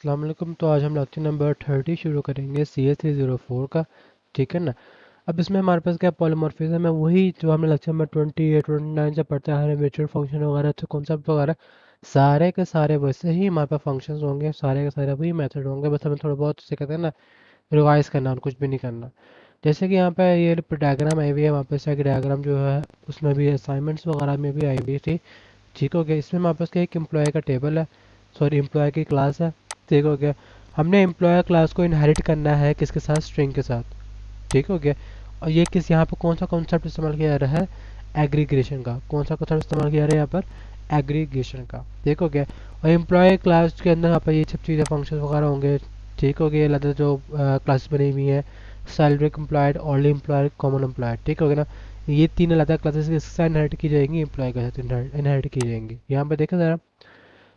अस्सलाम वालेकुम। तो आज हम लेक्चर नंबर 30 शुरू करेंगे CS304 का। ठीक है ना। अब इसमें हमारे पास क्या पॉलीमॉर्फिज्म है, वही जो हमने लेक्चर नंबर 28 29 से पढ़ते आ रहे हैं, वर्चुअल फंक्शन वगैरह तो कॉन्सेप्ट वगैरह सारे के सारे वैसे ही हमारे पास फंक्शंस होंगे, सारे के सारे वही मेथड होंगे, बस हमें थोड़ा बहुत उसे कहते हैं ना रिवाइज करना और कुछ भी नहीं करना। जैसे कि यहाँ पे ये डायग्राम आई हुई है, वहाँ पे से डायग्राम जो है उसमें भी असाइनमेंट्स वगैरह में भी आई हुई थी। ठीक हो गया। इसमें हमारे पास क्या एक एम्प्लॉय का टेबल है, सॉरी एम्प्लॉय की क्लास है। ठीक हो गया। हमने एम्प्लॉय क्लास को इनहेरिट करना है किसके साथ, स्ट्रिंग के साथ। ठीक हो गया। और ये किस यहाँ पर कौन सा कॉन्सेप्ट इस्तेमाल किया जा रहा है, एग्रीगेशन का। कौन सा कॉन्सेप्ट इस्तेमाल किया जा रहा है यहाँ पर, एग्रीगेशन का। ठीक हो गया। और एम्प्लॉय क्लास के अंदर यहाँ पर ये सब चीज़ें फंक्शन वगैरह होंगे। ठीक हो गया। अलग जो क्लास बनी हुई है, salary employed, only employed, common employed. ठीक हो गया ना। ये तीन अलग क्लासेस किसके साथ इनहेरिट की जाएंगी, एम्प्लॉय के साथ इनहेरिट की जाएंगी। यहाँ पे देखा ज़रा,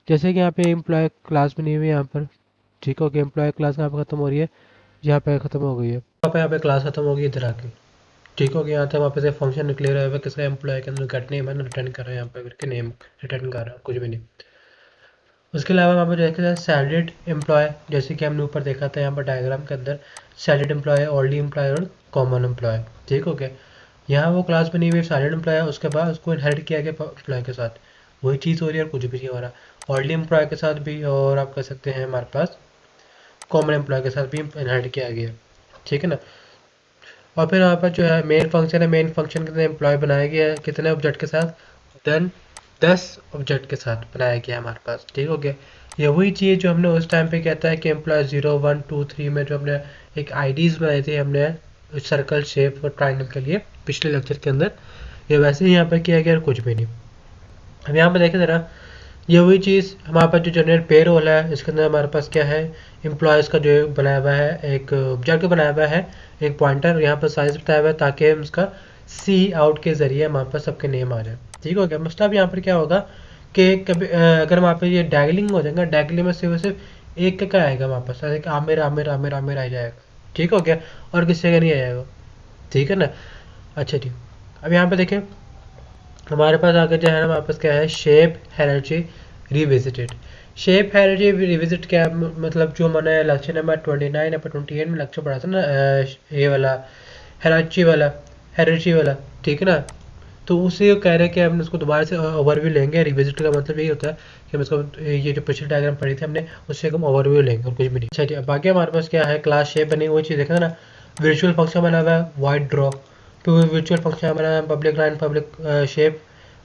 जैसे कि यहाँ पे एम्प्लॉय क्लास बनी हुई है यहाँ पर। ठीक हो गया। एम्प्लॉय क्लास यहाँ पे खत्म हो रही है, यहाँ पे खत्म हो गई है, यहाँ पे क्लास खत्म हो गई इधर आके। ठीक हो गया। यहाँ तक वापस से फंक्शन निकले हुआ है, किसका एम्प्लॉय के अंदर गेट नेम है, रिटर्न कर रहे हैं यहाँ पे करके, नेम रिटर्न कर रहा है, कुछ भी नहीं। उसके अलावा वहाँ पर देखा जाए सैलरीड एम्प्लॉय, जैसे कि हमने ऊपर देखा था यहाँ पर डायग्राम के अंदर, सैलरीड एम्प्लॉय, ऑनली एम्प्लॉय और कॉमन एम्प्लॉय। ठीक हो गया। यहाँ वो क्लास बनी हुई है सैलरीड एम्प्लॉय है, उसके बाद उसको इनहेरिट किया गया एम्प्लॉय के साथ, वही चीज़ हो रही है और कुछ भी नहीं हो रहा। ऑनली एम्प्लॉय के साथ भी, और आप कह सकते हैं हमारे पास कॉमन एम्प्लॉय के साथ भी इनहेरिट किया गया। ठीक है ना। और फिर यहाँ पर जो है मेन फंक्शन है, मेन फंक्शन के अंदर एम्प्लॉय बनाया गया है कितने ऑब्जेक्ट के साथ, देन 10 ऑब्जेक्ट के साथ बनाया गया हमारे पास। ठीक हो गया। ये वही चीज़ जो हमने उस टाइम पे कहता है कि एम्प्लॉय 0 1 2 3 में जो हमने एक आईडीज बनाई थी हमने सर्कल शेप और ट्राइंगल के लिए पिछले लेक्चर के अंदर, ये वैसे ही यहाँ पर किया गया और कुछ भी नहीं। अब यहाँ पर देखें ज़रा, ये वही चीज़ हमारे पास जो जनरेट पे रोल है, इसके अंदर हमारे पास क्या है, एम्प्लॉयज़ का जो बनाया हुआ है एक ऑब्जेक्ट बनाया हुआ है, एक पॉइंटर, यहाँ पर साइज बताया हुआ है ताकि हम उसका सी आउट के ज़रिए हमारे पास सबके नेम आ जाए। ठीक हो गया। मतलब यहाँ पर क्या होगा कि कभी अगर वहाँ पे ये डैगलिंग हो जाएगा, डैगलिंग में सिर्फ एक का आएगा वहाँ पास, ऐसे कि आमिर आमिर आमिर आमिर आ जाएगा। ठीक हो गया। और किसी का नहीं आएगा। ठीक है ना। अच्छा जी। अब यहाँ पे देखें, हमारे पास आगे जो है ना हमारे पास क्या है, shape hierarchy revisited. Shape hierarchy revisit क्या है, मतलब जो मैंने लेक्चर नंबर 29 या 28 में लेक्चर पढ़ा था ना, ये वाला हायरार्ची वाला। ठीक है ना। तो उसे कह रहे हैं कि हमने उसको दोबारा से ओवरव्यू लेंगे। रिविजिट का मतलब यही होता है कि हम इसको ये जो पिछले डायग्राम पढ़ी थी हमने, उससे हम ओवरव्यू लेंगे और कुछ भी नहीं। अच्छा जी। अब बाकी हमारे पास क्या है, क्लास शेप बनी हुई चीज़ देखा ना, वर्चुअल फंक्शन बना हुआ है वाइड ड्रॉ, तो वर्चुअल फंक्शन बना है public line, public shape,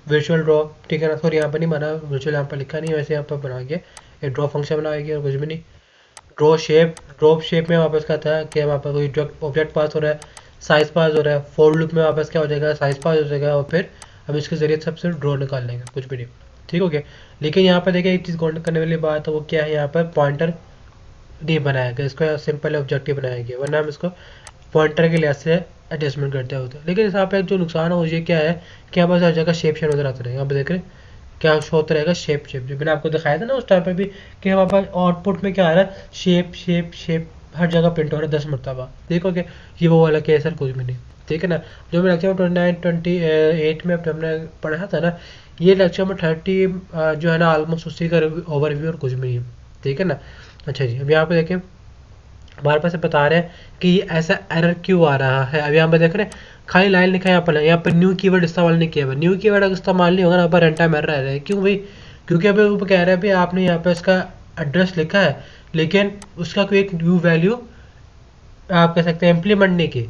virtual draw. ठीक है ना। सॉरी यहाँ पर नहीं बना, वर्चुअल यहाँ पर लिखा नहीं, वैसे यहाँ पर बना गया एक ड्रॉ फंक्शन बनाएगी और कुछ भी नहीं। ड्रॉ शेप, ड्रॉप शेप में वापस क्या था कि वहाँ पर कोई ऑब्जेक्ट पास हो रहा है, साइज पास हो रहा है, फॉर लूप में वापस क्या हो जाएगा, साइज पास हो जाएगा और फिर हम इसके जरिए सबसे ड्रॉ निकाल लेंगे, कुछ भी नहीं। ठीक हो गया। लेकिन यहाँ पर देखिए एक चीज़ गौर करने वाली बात है, वो क्या है, यहाँ पर पॉइंटर नहीं बनाया गया, इसको सिंपल ऑब्जेक्टिव बनाया गया, वरना हम इसको पॉइंटर के लिहाज से एडजस्टमेंट करते होते हैं। लेकिन यहाँ पे जो नुकसान है वो ये क्या है कि यहाँ पर हर जगह शेप शेप नजर आता रहेगा। यहाँ पे देख रहे हैं क्या शो होता रहेगा, शेप शेप, जो मैंने आपको दिखाया था ना उस टाइम पे भी, कि हमारे पास आउटपुट में क्या आ रहा है, शेप शेप शेप हर जगह प्रिंट हो रहा है 10 मरतबा। देखोगे ये वो वाला केस है, कुछ भी नहीं। ठीक है ना। जो मैं लेक्चर 29 28 में हमने पढ़ा था ना, ये लेक्चर में 30 जो है ना ऑलमोस्ट उसी का ओवरव्यू और कुछ भी नहीं है। ठीक है ना। अच्छा जी। अब यहाँ पे देखें, हमारे पास बता रहे हैं कि ये ऐसा एरर क्यों आ रहा है। अब यहाँ पे देख रहे हैं खाली लाइन लिखा है, यहाँ पर न्यू कीवर्ड इस्तेमाल नहीं किया हुआ। न्यू कीवर्ड अगर इस्तेमाल नहीं होगा ना, पर रन टाइम एरर रह रहा है। क्यों भाई, क्योंकि अभी ऊपर कह रहे हैं भाई आपने यहाँ पे इसका एड्रेस लिखा है, लेकिन उसका कोई एक न्यू वैल्यू आप कह सकते हैं इम्प्लीमेंट नहीं की।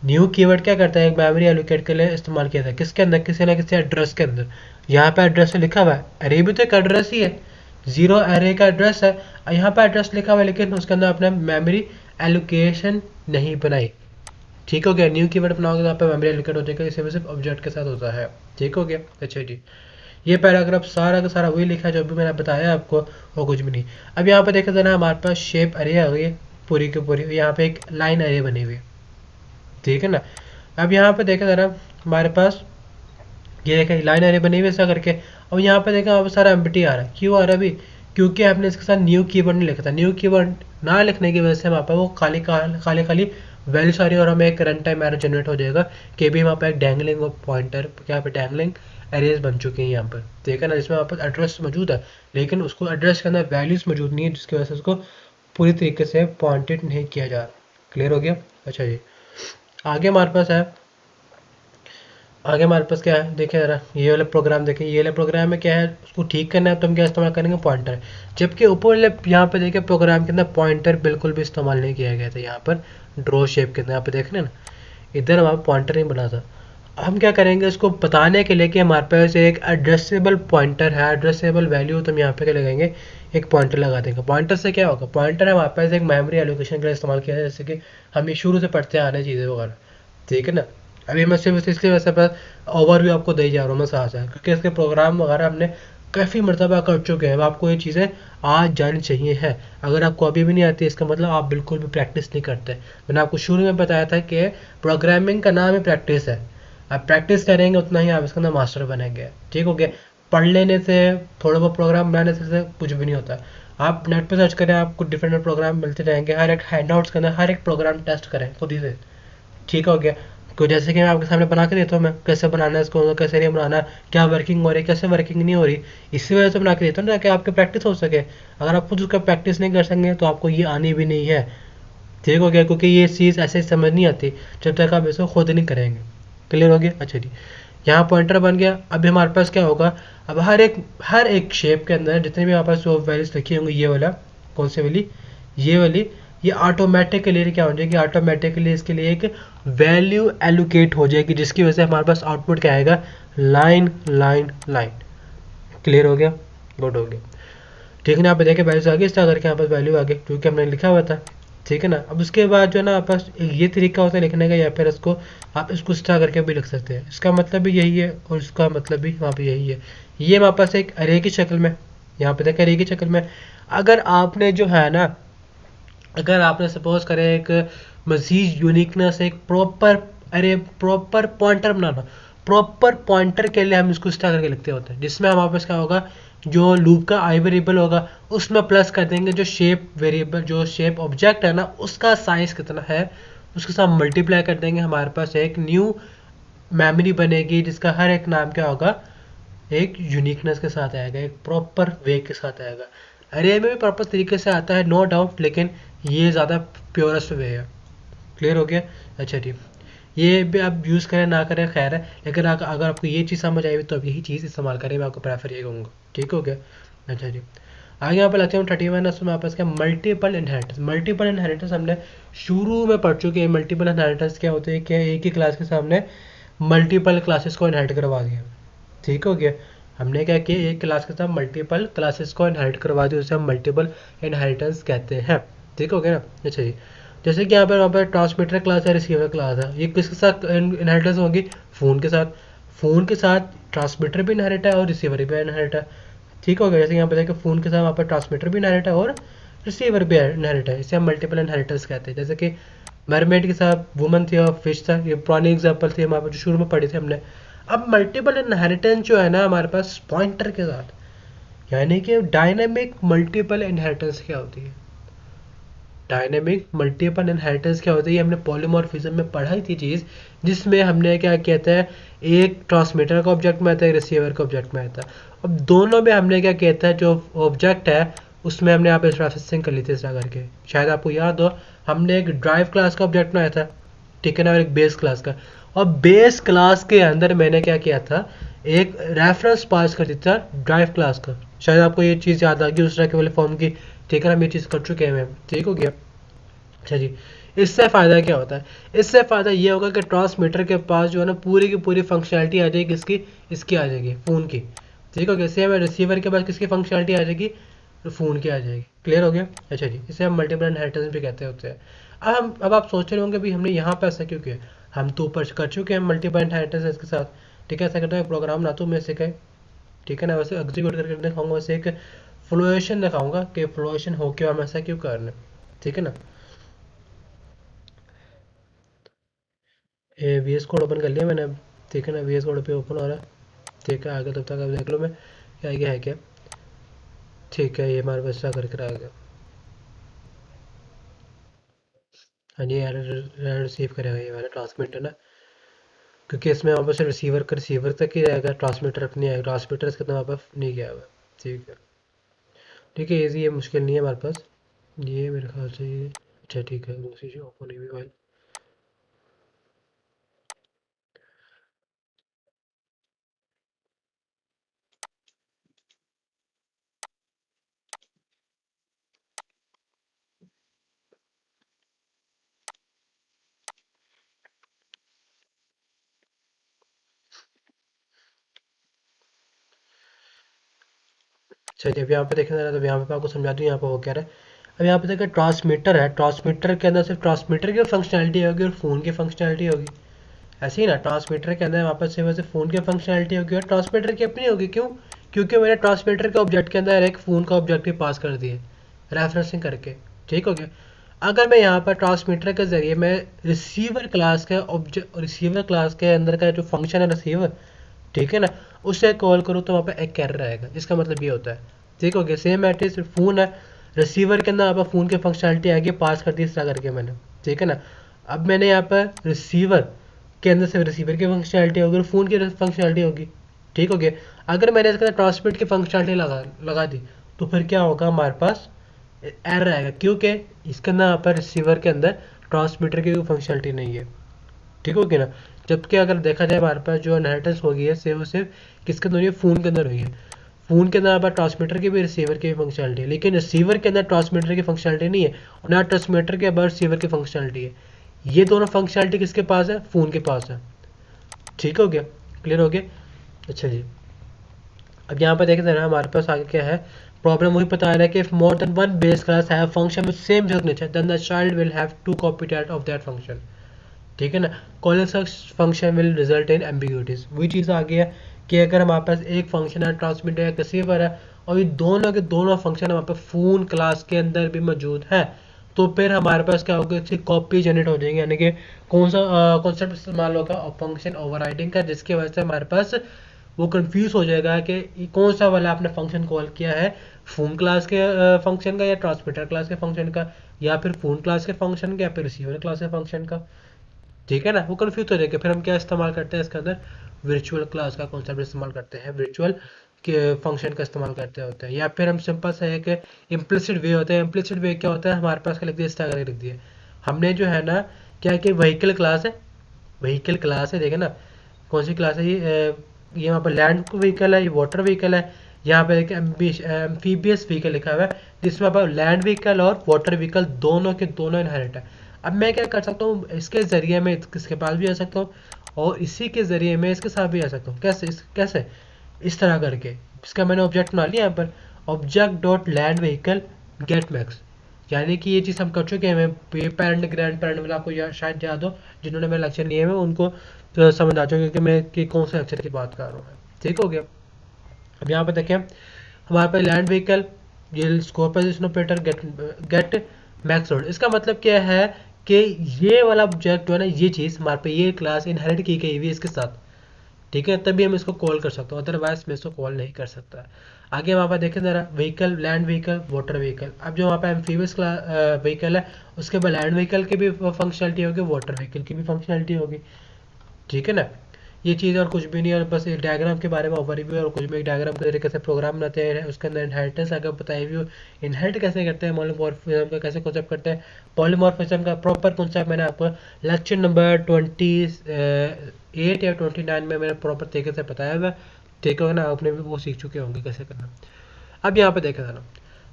न्यू कीवर्ड क्या करता है, एक मेमोरी एलोकेट के लिए इस्तेमाल किया था, किसके अंदर, किसी ना किसी एड्रेस के अंदर। यहाँ पे एड्रेस लिखा हुआ है, अरे भी तो एक एड्रेस ही है, 0 एरे का एड्रेस है, यहाँ पे एड्रेस लिखा हुआ है, लेकिन उसके अंदर आपने मेमोरी एलोकेशन नहीं बनाई। ठीक हो गया। न्यू कीवर्ड बनाओगे तो यहाँ पे मेमोरी एलोकेट हो जाएगा, इसे सिर्फ ऑब्जेक्ट के साथ होता है। ठीक हो गया। अच्छा जी। ये पैराग्राफ सारा का सारा वही लिखा है जो अभी मैंने बताया आपको, और कुछ भी नहीं। अब यहाँ पे देखा जाना हमारे पास शेप अरे आ गई है पूरी की पूरी, यहाँ पे एक लाइन अरे बनी हुई है। ठीक है ना। अब यहाँ पे देखा जाना हमारे पास ये देखा लाइन अरे बनी हुई है ऐसा करके। अब यहाँ पे देखा अब सारा एम्प्टी आ रहा है, क्यों आ रहा है अभी, क्योंकि आपने इसके साथ न्यू कीवर्ड नहीं लिखा था। न्यू कीवर्ड ना लिखने की वजह से वहाँ पर वो खाली खाली खाली वैल्यू सारी, और हमें एक रन टाइम एरर जनरेट हो जाएगा कि भी वहाँ पर एक डैंगलिंग पॉइंटर, क्या पे डैंगलिंग एरेज बन चुके हैं यहाँ पर, ठीक है ना, जिसमें वहाँ पर एड्रेस मौजूद है लेकिन उसको एड्रेस के अंदर वैल्यूज मौजूद नहीं है, जिसकी वजह से उसको पूरी तरीके से पॉइंटेड नहीं किया जा रहा। क्लियर हो गया? अच्छा जी, आगे हमारे पास है, आगे हमारे पास क्या है, देखिए जरा ये वाला प्रोग्राम देखें, ये वाला प्रोग्राम में क्या है, उसको ठीक करना है तो हम क्या इस्तेमाल करेंगे, पॉइंटर। जबकि ऊपर वाले यहाँ पे देखिए प्रोग्राम के अंदर पॉइंटर बिल्कुल भी इस्तेमाल नहीं किया गया था, यहाँ पर ड्रॉ शेप के अंदर यहाँ पे देख रहे हैं ना, इधर हमारा पॉइंटर नहीं बना था। हम क्या करेंगे, इसको बताने के लिए कि हमारे पास एक एड्रेसेबल पॉइंटर है, एड्रेसेबल वैल्यू, तो हम यहाँ पे क्या लगाएंगे, एक पॉइंटर लगा देंगे। पॉइंटर से क्या होगा, पॉइंटर हमारे पास एक मेमोरी एलोकेशन के लिए इस्तेमाल किया है, जैसे कि हम ये शुरू से पढ़ते आ रहे हैं चीज़ें वगैरह, ठीक है ना। अभी मैं सिर्फ इसलिए वैसे बस ओवरव्यू आपको दे जा रहा हूँ मैं साथ साथ, क्योंकि इसके प्रोग्राम वगैरह हमने काफ़ी मरतबा कर चुके हैं, आपको ये चीज़ें आज जानी चाहिए है। अगर आपको अभी भी नहीं आती इसका मतलब आप बिल्कुल भी प्रैक्टिस नहीं करते। मैंने आपको शुरू में बताया था कि प्रोग्रामिंग का नाम ही प्रैक्टिस है, आप प्रैक्टिस करेंगे उतना ही आप इसके अंदर मास्टर बनेंगे, ठीक हो गया। पढ़ लेने से, थोड़ा बहुत प्रोग्राम बनाने से कुछ भी नहीं होता। आप नेट पे सर्च करें, आपको डिफरेंट प्रोग्राम मिलते रहेंगे, हर एक हैंडआउट्स के अंदर हर एक प्रोग्राम टेस्ट करें खुद ही से, ठीक हो गया। तो जैसे कि मैं आपके सामने बना के देता हूँ, मैं कैसे बनाना है इसको, कैसे नहीं बनाना, क्या वर्किंग हो रही है, कैसे वर्किंग नहीं हो रही, इसी वजह से बना के देता हूँ, ताकि आपकी प्रैक्टिस हो सके। अगर आप खुद उसका प्रैक्टिस नहीं कर सकेंगे तो आपको ये आनी भी नहीं है, ठीक हो गया, क्योंकि ये चीज़ ऐसे समझ नहीं आती जब तक आप इसको खुद नहीं करेंगे। क्लियर हो गया? अच्छा जी, यहाँ पॉइंटर बन गया। अभी हमारे पास क्या होगा, अब हर एक शेप के अंदर जितने भी हमारे पास वैल्यूज लिखी होंगी, ये वाला कौन सी वाली, ये वाली, ये ऑटोमेटिकली क्या हो जाएगी, ऑटोमेटिकली इसके लिए एक वैल्यू एलोकेट हो जाएगी, जिसकी वजह से हमारे पास आउटपुट क्या आएगा, लाइन लाइन लाइन। क्लियर हो गया? गुड हो गया, ठीक है ना। आप देखिए वैल्यूज आ गई, इस तरह करके यहाँ पर वैल्यू आ गई क्योंकि हमने लिखा हुआ था, ठीक है ना। अब उसके बाद जो है ना, आप पास ये तरीका होता है लिखने का, या फिर इसको आप इसको इस तरह करके भी लिख सकते हैं, इसका मतलब भी यही है और इसका मतलब भी वहाँ पे यही है। ये हमारे पास एक अरे की शक्ल में, यहाँ पे देखें अरे की शक्ल में। अगर आपने जो है ना, अगर आपने सपोज करें एक मजीद यूनिकनेस, एक प्रॉपर अरे प्रॉपर पॉइंटर बनाना, प्रॉपर पॉइंटर के लिए हम इसको इस तरह करके लिखते होते हैं, जिसमें हमारे पास क्या होगा, जो लूप का आई वेरिएबल होगा उसमें प्लस कर देंगे जो शेप वेरिएबल, जो शेप ऑब्जेक्ट है ना उसका साइज कितना है, उसके साथ मल्टीप्लाई कर देंगे, हमारे पास एक न्यू मेमोरी बनेगी जिसका हर एक नाम क्या होगा, एक यूनिकनेस के साथ आएगा, एक प्रॉपर वे के साथ आएगा। अरे में भी प्रॉपर तरीके से आता है नो डाउट, लेकिन ये ज़्यादा प्योरेस्ट वे है। क्लियर हो गया? अच्छा जी, ये भी आप यूज़ करें ना करें खैर है, लेकिन अगर आपको ये चीज़ समझ आई तो आप यही चीज़ इस्तेमाल करें, मैं आपको प्रेफर ये कहूँगा, ठीक हो गया। अच्छा जी, आगे यहाँ पर लगते हैं 31, उसमें आपस क्या, मल्टीपल इनहेरिटेंस। मल्टीपल इनहेरिटेंस हमने शुरू में पढ़ चुके हैं। मल्टीपल इनहेरिटेंस क्या होते हैं, क्या एक ही क्लास के सामने मल्टीपल क्लासेस को इनहेरिट करवा दिया, ठीक हो गया। हमने क्या किया, एक क्लास के साथ मल्टीपल क्लासेस को इनहेरिट करवा दिया, उसे हम मल्टीपल इनहेरिटेंस कहते हैं, ठीक हो गया ना। अच्छा जी, जैसे कि यहाँ पर ट्रांसमीटर क्लास है, रिसीवर क्लास है, ये किसके साथ इनहेरिटेंस होगी, फ़ोन के साथ। फ़ोन के साथ ट्रांसमीटर भी इनहेरिट है और रिसीवर भी इनहेरिट है, ठीक हो गया। जैसे यहाँ पर देखिए फ़ोन के साथ वहाँ पर ट्रांसमीटर भी इनहेरिट है और रिसीवर भी इनहेरिट है, इसे हम मल्टीपल इनहेरिटेंस कहते हैं। जैसे कि मरमेड के साथ वुमन थी और फिश था, ये पुरानी एग्जाम्पल थी हमारे जो शुरू में पढ़ी थी हमने। अब मल्टीपल इनहेरिटेंस जो है ना हमारे पास पॉइंटर के साथ, यानी कि डायनेमिक मल्टीपल इनहेरिटेंस क्या होती है, डायनेमिक मल्टीपल इनहेरिटेंस क्या होती है, ये हमने पॉलीमॉर्फिज्म में पढ़ाई थी चीज़, जिसमें हमने क्या कहते हैं, एक ट्रांसमीटर का ऑब्जेक्ट में आता है, एक रिसीवर का ऑब्जेक्ट में आता है। अब दोनों में हमने क्या कहता है, जो ऑब्जेक्ट है उसमें हमने यहाँ पे प्रोसेसिंग कर ली थी इस तरह करके, शायद आपको याद हो, हमने एक ड्राइव क्लास का ऑब्जेक्ट बनाया था, ठीक है ना, और एक बेस क्लास का। और बेस क्लास के अंदर मैंने क्या किया था, एक रेफरेंस पास कर दिया था ड्राइव क्लास का, शायद आपको ये चीज़ याद आ गई उस तरह के वाले फॉर्म की, ठीक है ना, हम ये चीज़ कर चुके हैं मैम, ठीक हो गया। अच्छा जी, इससे फ़ायदा क्या होता है, इससे फ़ायदा ये होगा कि ट्रांसमीटर के पास जो है ना पूरी की पूरी फंक्शनैलिटी आ जाएगी, इसकी इसकी आ जाएगी फ़ोन की, ठीक हो गया। सेम है रिसीवर के पास किसकी फंक्शनैलिटी आ जाएगी, फ़ोन की आ जाएगी। क्लियर हो गया? अच्छा जी, इसे हम मल्टीपल इनहेरिटेंस भी कहते होते हैं। अब आप सोच रहे होंगे भाई हमने यहाँ पे ऐसा क्यों किया, हम तो ऊपर कर चुके हैं मल्टीपल इनहेरिटेंस इसके साथ, ठीक है। ऐसा करता है प्रोग्राम ना तो मैं सिखाए, ठीक है ना, वैसे एग्जीक्यूट करके दिखाऊंगा, वैसे एक फ्लोएशन दिखाऊंगा कि फ्लोएशन हो क्यों, हम ऐसा क्यों कर रहे हैं, ठीक है ना। ये वी एस कोड ओपन कर लिया मैंने अब, ठीक है ना, वी एस कोड पे ओपन हो रहा है, ठीक है। आगे तब तक अब देख लो मैं क्या आगे है क्या, ठीक है, ये हमारे पास करके आ गया। हाँ जी, एरर रिसीव करेगा ये वाला ट्रांसमीटर ना, क्योंकि इसमें वहाँ पर सिर्फ रिसीवर तक ही रहेगा, ट्रांसमीटर तक नहीं आएगा, ट्रांसमीटर इसके वहाँ पर नहीं गया हुआ। ठीक है, ठीक है, ये मुश्किल नहीं है हमारे पास, ये मेरे ख्याल से ये अच्छा ठीक है। दूसरी जो ओपन हुई फाइल, चलिए अब यहाँ पे देखें जरा, तो यहाँ पे आपको समझा दूँ यहाँ पे हो क्या रहा है। अब यहाँ पे देखिए ट्रांसमीटर है, ट्रांसमीटर के अंदर सिर्फ ट्रांसमीटर की फंक्शनैलिटी होगी और फ़ोन की फंक्शनैलिटी होगी। ऐसे ही ना, ट्रांसमीटर के अंदर वापस से वैसे फ़ोन की फंक्शनैलिटी होगी और ट्रांसमीटर की अपनी होगी। क्यों? क्योंकि मैंने ट्रांसमीटर के ऑब्जेक्ट के अंदर एक फ़ोन का ऑब्जेक्ट भी पास कर दिए रेफरेंसिंग करके। ठीक हो गया। अगर मैं यहाँ पर ट्रांसमीटर के ज़रिए मैं रिसीवर क्लास के ऑब्जेक्ट, रिसीवर क्लास के अंदर का जो फंक्शन है रिसीवर, ठीक है ना, उससे कॉल करूँ तो वहाँ पे एक एरर आएगा। इसका मतलब ये होता है, ठीक हो गया। सेम एट फ़ोन है, रिसीवर के अंदर यहाँ पर फ़ोन की फंक्शनलिटी आएगी, पास कर दी इस तरह करके मैंने, ठीक है ना। अब मैंने यहाँ पर रिसीवर के अंदर से रिसीवर की फंक्शनलिटी होगी और फ़ोन की फंक्शनलिटी होगी, ठीक हो गया। अगर मैंने इसके अंदर ट्रांसमिट की फंक्शनलिटी लगा दी तो फिर क्या होगा, हमारे पास एरर आएगा, क्योंकि इसके अंदर यहाँ पर रिसीवर के अंदर ट्रांसमीटर की कोई फंक्शनलिटी नहीं है, ठीक होगी ना। जबकि अगर देखा जाए हमारे पास जो इनहेरिटेंस हो गई है सिर्फ और सिर्फ किसके अंदर हुई है, फ़ोन के अंदर हुई है। फ़ोन के अंदर हमारे ट्रांसमीटर की भी रिसीवर की भी फंक्शनलिटी है, लेकिन रिसीवर के अंदर ट्रांसमीटर की फंक्शनलिटी नहीं है और ना ट्रांसमीटर के अंदर रिसीवर की फंक्शनलिटी है। ये दोनों फंक्शनलिटी किसके पास है, फ़ोन के पास है। ठीक हो गया, क्लियर हो गया। अच्छा जी, अब यहाँ पर देखें जरा हमारे पास आगे क्या है। प्रॉब्लम वही बता रहा है कि if more than one base class have function with same signature then the child will have to copy that of that function. ठीक है ना। Calling such function will result in ambiguities. वही चीज़ आ गई है कि अगर हमारे पास एक फंक्शन है, ट्रांसमीटर है, रिसीवर है, और ये दोनों के दोनों फंक्शन हमारे पास फ़ोन क्लास के अंदर भी मौजूद है, तो फिर हमारे पास क्या होगा, इसकी कॉपी जनरेट हो जाएंगे। यानी कि कौन सा कॉन्सेप्ट इस्तेमाल होगा, फंक्शन ओवरराइडिंग का, जिसकी वजह से हमारे पास वो कंफ्यूज हो जाएगा कि ये कौन सा वाला आपने फंक्शन कॉल किया है, फ़ोन क्लास के फंक्शन का या ट्रांसमीटर क्लास के फंक्शन का, या फिर फ़ोन क्लास के फंक्शन का या फिर रिसीवर क्लास के फंक्शन का। ठीक है ना, वो कन्फ्यूज हो जाएगा। फिर हम क्या इस्तेमाल करते हैं इसके अंदर, वर्चुअल क्लास का कॉन्सेप्ट इस्तेमाल करते हैं, वर्चुअल के फंक्शन का इस्तेमाल करते होते हैं, या फिर हम सिंपल सा है कि इम्प्लिसिट वे होता है। इम्प्लिसिट वे क्या होता है, हमारे पास का लिख दिया, इस तरह लिख दिया हमने, जो है ना, क्या कि व्हीकल क्लास है, व्हीकल क्लास है, देखे ना कौन सी क्लास है ये वहाँ पर लैंड व्हीकल है, ये वाटर व्हीकल है। यहाँ पे एक एम्फीबियस व्हीकल लिखा हुआ है, जिसमें पर लैंड व्हीकल और वाटर व्हीकल दोनों के दोनों इनहेरिट है। अब मैं क्या कर सकता हूँ, इसके ज़रिए मैं इसके पास भी आ सकता हूँ और इसी के ज़रिए मैं इसके साथ भी आ सकता हूँ। कैसे कैसे, इस तरह करके इसका मैंने ऑब्जेक्ट बना लिया यहाँ पर, object dot land vehicle get max. यानी कि ये चीज़ हम कर चुके हैं। ये पेरेंट ग्रैंड पेरेंट वाला आपको शायद याद हो, जिन्होंने मेरे लेक्चर लिए हुए उनको तो समझ आ चुके कि मैं कि कौन से लेक्चर की बात कर रहा हूँ। ठीक हो गया। अब यहाँ पर देखें हमारे पास लैंड व्हीकल, ये score position operator, get get max load. इसका मतलब क्या है कि ये वाला ऑब्जेक्ट जो है ना, ये चीज़ हमारे पे, ये क्लास इनहेरिट की गई हुई है इसके साथ, ठीक है, तभी हम इसको कॉल कर सकते हो, अदरवाइज मैं इसको कॉल नहीं कर सकता। आगे वहाँ पर देखें ज़रा, vehicle, land vehicle, water vehicle. अब जो वहाँ पर एम्फीबियस व्हीकल है, उसके बाद लैंड व्हीकल की भी फंक्शनलिटी होगी, वाटर व्हीकल की भी फंक्शनलिटी होगी। ठीक है ना। ये चीज़ और कुछ भी नहीं है, और बस एक डायग्राम के बारे में ओवरव्यू और कुछ भी, एक डायग्राम के तरीके से प्रोग्राम बनाते हैं, उसके अंदर इनहेरिटेंस आगे बताई हुई, इनहेरिट कैसे करते हैं, पॉलीमॉर्फिज्म का कैसे कॉन्सेप्ट करते हैं, पॉलीमॉर्फिज्म का प्रॉपर कॉन्सेप्ट मैंने आपको लेक्चर नंबर 28 या 29 में मैंने प्रॉपर तरीके से बताया हुआ है। ठीक है ना, आपने भी वो सीख चुके होंगे कैसे करना। अब यहाँ पे देखा जाना,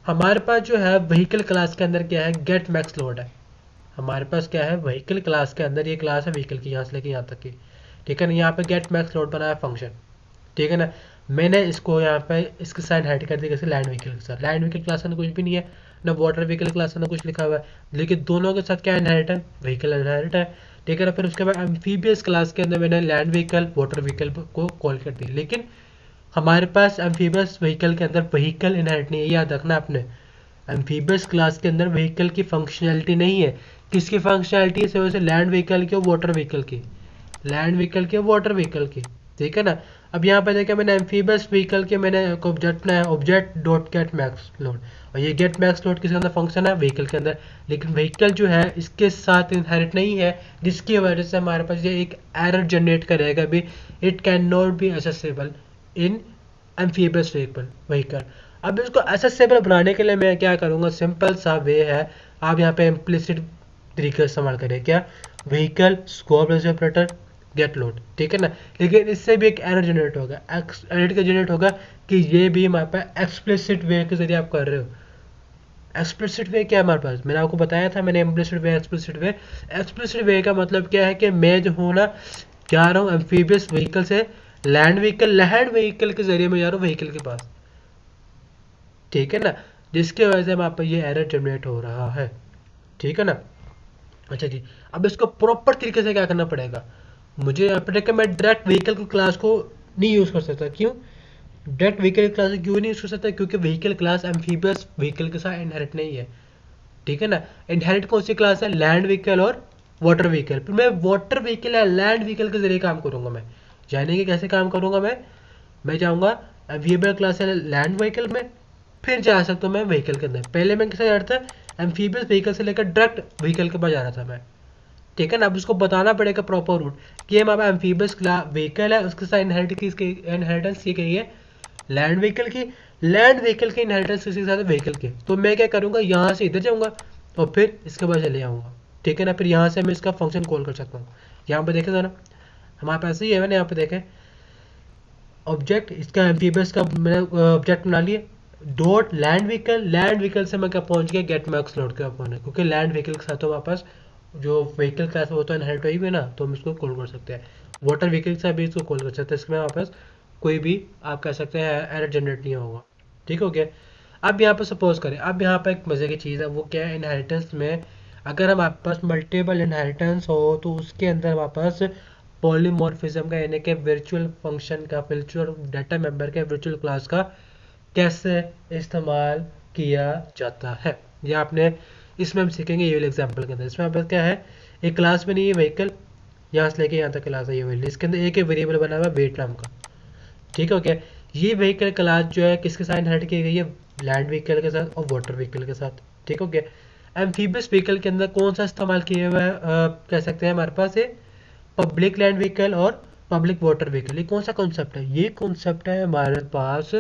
हमारे पास जो है व्हीकल क्लास के अंदर क्या है, गेट मैक्स लोड है। हमारे पास क्या है, व्हीकल क्लास के अंदर ये क्लास है व्हीकल की, यहाँ से लेके यहाँ तक की। ठीक है ना, यहाँ पे गेट मैक्स लोड बनाया फंक्शन। ठीक है ना, मैंने इसको यहाँ पे इसके साथ हाइड कर दिया, कैसे, लैंड व्हीकल के साथ। लैंड व्हीकल क्लास में कुछ भी नहीं है, ना वाटर व्हीकल क्लास में कुछ लिखा हुआ है, लेकिन दोनों के साथ क्या इनहेरिट है, व्हीकल इनहेरिट है। ठीक है ना। फिर उसके बाद एम्फीबियस क्लास के अंदर मैंने लैंड व्हीकल, वाटर व्हीकल को कॉल कर दिया, लेकिन हमारे पास एम्फीबियस व्हीकल के अंदर व्हीकल इनहेरिट नहीं है, याद रखना आपने। एम्फीबियस क्लास के अंदर व्हीकल की फंक्शनैलिटी नहीं है। किसकी फंक्शनैलिटी है, वैसे लैंड व्हीकल की और वाटर व्हीकल की, लैंड व्हीकल की और वाटर व्हीकल की। ठीक है ना। अब यहाँ पे देखिए मैंने एम्फीबियस व्हीकल के मैंने एक ऑब्जेक्ट बनाया, object dot gate max load, और ये गेट मैक्स लोड किसके अंदर फंक्शन है, व्हीकल के अंदर। लेकिन व्हीकल जो है इसके साथ इनहेरिट नहीं है, जिसकी वजह से हमारे पास ये एक एरर जनरेट करेगा भी, it can not be accessible in amphibious vehicle. अब इसको एक्सेसिबल बनाने के लिए मैं क्या करूँगा, सिंपल सा वे है, आप यहाँ पे इम्प्लिसिट तरीके इस्तेमाल करें, क्या, vehicle scope operator get load, ठीक है ना। लेकिन इससे भी एक एरर जनरेट होगा, एरर का जनरेट होगा कि ये भी हमारे पास एक्सप्लिसिट वे के जरिए आप कर रहे हो। एक्सप्लिसिट वे क्या है हमारे पास, मैंने आपको बताया था, मैंने इम्प्लिसिट वे एक्सप्लिसिट वे, एक्सप्लिसिट वे का मतलब क्या है कि मैं जो हूँ ना जा रहा हूँ एम्फीबियस व्हीकल से लैंड व्हीकल के जरिए मैं जा रहा हूँ व्हीकल के पास, ठीक है ना, जिसकी वजह से वहाँ पर ये एरर जनरेट हो रहा है, ठीक है ना। अच्छा जी, अब इसको प्रॉपर तरीके से क्या करना पड़ेगा, मुझे यहाँ पर देखिए मैं डायरेक्ट व्हीकल की क्लास को नहीं यूज़ कर सकता, क्यों, डायरेक्ट व्हीकल क्लास क्यों नहीं यूज़ कर सकता, क्योंकि व्हीकल क्लास एम्फीबियस व्हीकल के साथ इनहेरिट नहीं है, ठीक है ना। इनहेरिट कौन सी क्लास है, लैंड व्हीकल और वाटर व्हीकल। फिर मैं वाटर व्हीकल या लैंड व्हीकल के जरिए काम करूंगा, मैं जाने के कैसे काम करूंगा, मैं जाऊंगा एम्फीबियस क्लास है लैंड व्हीकल में, फिर जा सकता हूँ मैं व्हीकल के अंदर। पहले मैं किसे जा रहा था, एम्फीबियस व्हीकल से लेकर डायरेक्ट व्हीकल के पास जा रहा था मैं, ठीक है ना। अब उसको बताना पड़ेगा प्रॉपर रूट कि हमारा एम्फीबियस व्हीकल है, उसके साथ इनहेरिटेंस की गई है लैंड व्हीकल की, लैंड व्हीकल की इनहेरिटेंस किसी के साथ व्हीकल के। तो मैं क्या करूंगा, यहाँ से इधर जाऊंगा और फिर इसके बाद चले आऊंगा, ठीक है ना। फिर यहाँ से मैं इसका फंक्शन कॉल कर सकता हूँ। यहाँ पे देखे ना हमारे पास ही है ना, यहाँ पे देखें ऑब्जेक्ट, इसका एम्फीबियस का मैंने ऑब्जेक्ट बना लिया, डॉट लैंड व्हीकल से मैं क्या पहुंच गया, गेट मैक्स लोड के पहुंच, क्योंकि लैंड व्हीकल के साथ तो वापस जो व्हीकल क्लास है वो तो इनहेरिट हुई है ना, तो हम इसको कॉल कर सकते हैं। वाटर व्हीकल से भी इसको कॉल कर सकते हैं, इसमें वापस कोई भी आप कह सकते हैं एरर जनरेट नहीं होगा, ठीक हो गया। अब यहाँ पर सपोज करें, अब यहाँ पर एक मज़े की चीज़ है, वो क्या है, इनहेरिटेंस में अगर हमारे पास मल्टीपल इनहेरिटेंस हो तो उसके अंदर वापस पॉलीमॉर्फिज्म का, यानी कि वर्चुअल फंक्शन का, वर्चुअल डाटा मेंबर के वर्चुअल क्लास का कैसे इस्तेमाल किया जाता है, ये आपने इसमें हम सीखेंगे ये वाले एग्जाम्पल के अंदर। इसमें आप क्या है, एक क्लास में नहीं है व्हीकल, यहाँ से लेके यहाँ तक क्लास है ये वाली, इसके अंदर एक वेरिएबल बना हुआ है वेट नाम का, ठीक है ओके। ये व्हीकल क्लास जो है किसके साथ इनहेरिट की गई है, लैंड व्हीकल के साथ और वाटर व्हीकल के साथ, ठीक हो गया। एम्फीबियस व्हीकल के अंदर कौन सा इस्तेमाल किया हुआ है, कह सकते हैं हमारे पास ये पब्लिक लैंड व्हीकल और पब्लिक वाटर व्हीकल। ये कौन सा कॉन्सेप्ट है, ये कॉन्सेप्ट है हमारे पास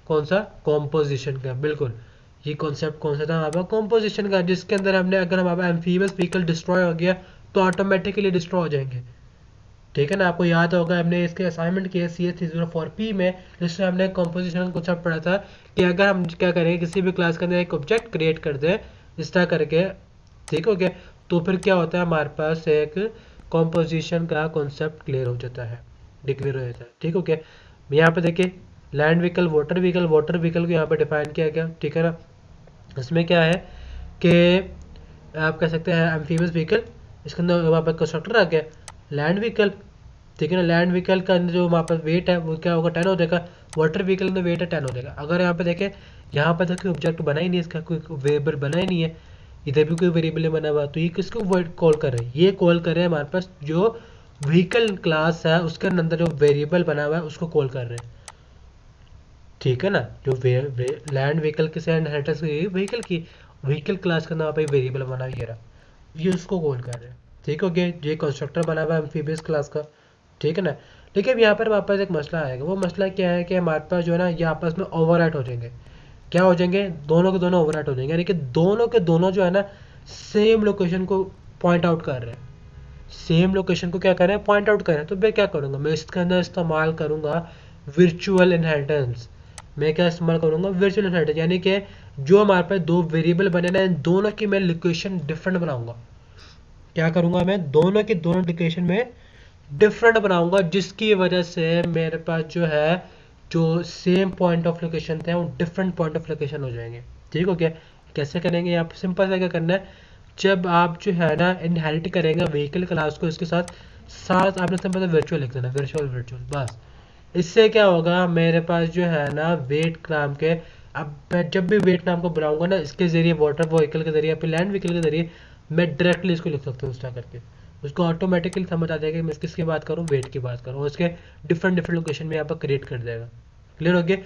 कौन सा, कॉम्पोजिशन का, बिल्कुल। ये कॉन्सेप्ट कौन सा था हमारे पास, कॉम्पोजिशन का, जिसके अंदर हमने अगर हमारा एम्फीबियस व्हीकल डिस्ट्रॉय हो गया तो ऑटोमेटिकली डिस्ट्रॉय हो जाएंगे, ठीक है ना। आपको याद होगा हमने इसके असाइनमेंट किया CS304P में, जिसमें हमने कंपोजिशन कॉन्सेप्ट पढ़ा था कि अगर हम क्या करें, किसी भी क्लास के अंदर एक ऑब्जेक्ट क्रिएट कर दें इस तरह करके, ठीक हो गया, तो फिर क्या होता है, हमारे पास एक कंपोजिशन का कॉन्सेप्ट क्लियर हो जाता है, डिक्लेयर हो जाता है, ठीक हो गया। यहाँ पे देखिए लैंड व्हीकल वाटर व्हीकल को यहाँ पे डिफाइन किया गया, ठीक है ना। इसमें क्या है कि आप कह सकते हैं एम्फीबियस व्हीकल, इसके अंदर वहाँ पर कंस्ट्रक्टर आ गया लैंड व्हीकल, ठीक है ना। लैंड व्हीकल का अंदर जो वहाँ पर वेट है वो क्या होगा, 10 हो जाएगा। वाटर व्हीकल में वेट है 10 हो जाएगा। अगर यहाँ पे देखें, यहाँ पर तो कोई ऑब्जेक्ट बना ही नहीं, इसका कोई वेरिएबल बना ही नहीं है, इधर भी कोई वेरिएबल बना हुआ, तो ये किसको कॉल कर रहे हैं, ये कॉल कर रहे हैं हमारे पास जो व्हीकल क्लास है उसके अंदर जो वेरिएबल बना हुआ है उसको कॉल कर रहे हैं, ठीक है ना। जो लैंड व्हीकल के से इनहेरिटेंस व्हीकल की व्हीकल क्लास का नाम पे वेरिएबल बना हुआ ये रहा, ये उसको कॉल कर रहे हैं, ठीक हो गया। ये कंस्ट्रक्टर बना हुआ है एम्फीबियस क्लास का, ठीक है ना। लेकिन यहाँ पर वापस एक मसला आएगा, वो मसला क्या है कि हमारे पास जो है ना ये आपस में ओवरराइट हो जाएंगे, क्या हो जाएंगे, दोनों के दोनों ओवरराइट हो जाएंगे, यानी कि दोनों के दोनों जो है ना सेम लोकेशन को पॉइंट आउट कर रहे हैं, सेम लोकेशन को क्या कर रहे हैं, पॉइंट आउट कर रहे हैं। तो मैं क्या करूँगा, मैं इसके अंदर इस्तेमाल करूँगा वर्चुअल इनहेरिटेंस। मैं क्या इस्तेमाल करूँगा, वर्चुअल इनहेरिटेंस, यानी कि जो हमारे पास दो वेरिएबल बने ना, इन दोनों की मैं लोकेशन डिफरेंट बनाऊंगा। क्या करूँगा, मैं दोनों की दोनों लोकेशन में डिफरेंट बनाऊंगा, जिसकी वजह से मेरे पास जो है जो सेम पॉइंट ऑफ लोकेशन थे वो डिफरेंट पॉइंट ऑफ लोकेशन हो जाएंगे, ठीक हो गया। कैसे करेंगे, यहाँ पे सिंपल सा क्या करना है, जब आप जो है ना इनहेरिट करेंगे व्हीकल क्लास को, इसके साथ साथ आपने सिंपल वर्चुअल लिख देना, वर्चुअल वर्चुअल बस। इससे क्या होगा, मेरे पास जो है ना वेट नाम के, अब मैं जब भी वेट नाम को बुलाऊंगा ना इसके जरिए वाटर व्हीकल के जरिए फिर लैंड व्हीकल के जरिए मैं डायरेक्टली इसको लिख सकता हूँ इस तरह करके, उसको ऑटोमेटिकली समझ आ जाएगा कि मैं किसकी बात करूँ, वेट की बात करूँ, उसके डिफरेंट डिफरेंट लोकेशन में यहाँ पर क्रिएट कर देगा। क्लियर हो गया।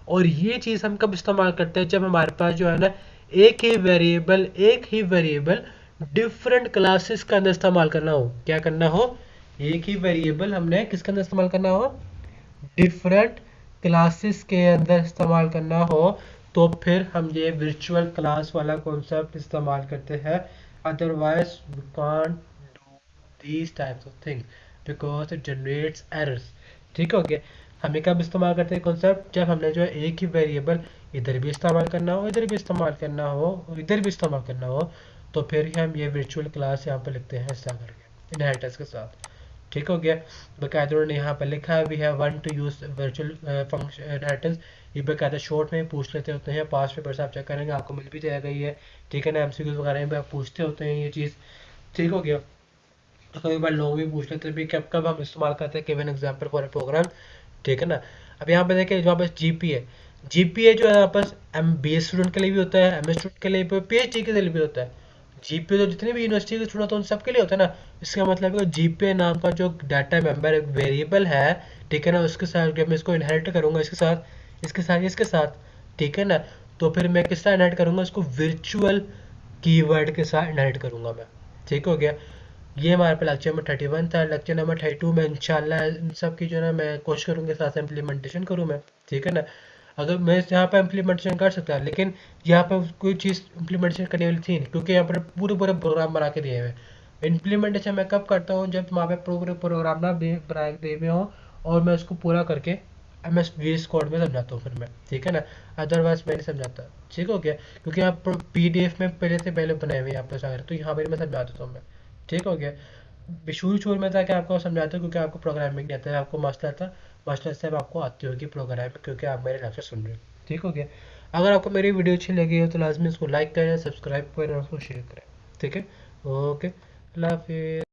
और ये चीज़ हम कब इस्तेमाल करते हैं, जब हमारे पास जो है ना एक ही वेरिएबल डिफरेंट क्लासेस का अंदर इस्तेमाल करना हो। क्या करना हो, एक ही वेरिएबल हमने किसके अंदर इस्तेमाल करना हो, डिफरेंट क्लासेस के अंदर इस्तेमाल करना हो, तो फिर हम ये वर्चुअल क्लास वाला कॉन्सेप्ट इस्तेमाल करते हैं। Otherwise we can't do these types of things because it generates errors। ठीक हो गया। हमें कब इस्तेमाल करते हैं कॉन्सेप्ट, जब हमने जो है एक ही वेरिएबल इधर भी इस्तेमाल करना हो, इधर भी इस्तेमाल करना हो, इधर भी इस्तेमाल करना हो, तो फिर हम ये वर्चुअल क्लास यहाँ पर लिखते हैं ऐसा करके इनहेरिटेंस के साथ। ठीक हो गया। बाकायदा उन्होंने यहाँ पर लिखा है we have one to use virtual function inheritance. ये बाकायदा शॉर्ट में पूछ लेते होते हैं, पास पेपर से आप चेक करेंगे आपको मिल भी जाएगा ये। ठीक है ना, एमसीक्यूज वगैरह में आप पूछते होते हैं ये चीज़। ठीक हो गया। तो कई बार लोग भी पूछ लेते हैं भी कब कब हम इस्तेमाल करते हैं, given example for a program. ठीक है ना। अब यहाँ पे देखिए जो पास जीपीए, जीपीए जो है यहाँ पास एम बी एस स्टूडेंट के लिए भी होता है, एम एस स्टूडेंट के लिए भी, पीएचडी के लिए भी होता है। जीपीए तो जितने भी यूनिवर्सिटी के स्टूडेंट होते हैं उन सबके लिए होता है ना। इसका मतलब है जीपीए नाम का जो डाटा मेंबर एक वेरिएबल है, ठीक है ना, उसके साथ जब मैं इसको इनहेरिट करूंगा इसके साथ, इसके साथ, ठीक है ना, तो फिर मैं किस तरह इनहेरिट करूंगा, इसको वर्चुअल कीवर्ड के साथ इनहेरिट करूंगा मैं। ठीक हो गया। ये हमारे पे लेक्चर नंबर 31 था। लेक्चर नंबर 32 में इंशाल्लाह इन सब की जो है ना मैं कोशिश करूँगा साथ इम्प्लीमेंटेशन करूँ मैं। ठीक है ना। अगर मैं यहाँ पे इम्प्लीमेंटेशन कर सकता लेकिन यहाँ पे कोई चीज़ इम्प्लीमेंटेशन करने वाली थी नहीं, क्योंकि यहाँ पर पूरे पूरे प्रोग्राम बना के दिए हुए। इम्प्लीमेंटेशन मैं कब करता हूँ, जब वहाँ पे पूरे प्रोग्राम ना बना के दिए हुए हों और मैं उसको पूरा करके M S V S code में समझाता हूँ फिर मैं। ठीक है ना। अदरवाइज मैं नहीं समझाता। ठीक हो गया। क्योंकि आप PDF में पहले से पहले बनाए हुए हैं आप लोग सारे, तो यहाँ पर मैं समझा देता हूँ मैं। ठीक हो गया। शुरू में था कि आपको समझाता हूँ क्योंकि आपको प्रोग्रामिंग नहीं आता है, आपको मास्टर था, मास्टर साहब आपको आती होगी प्रोग्रामिंग क्योंकि आप मेरे लेक्चर सुन रहे हो। ठीक हो गया। अगर आपको मेरी वीडियो अच्छी लगी हो तो लाजमी इसको लाइक करें, सब्सक्राइब करें और उसको शेयर करें। ठीक है। ओके, अल्लाह हाफिज़।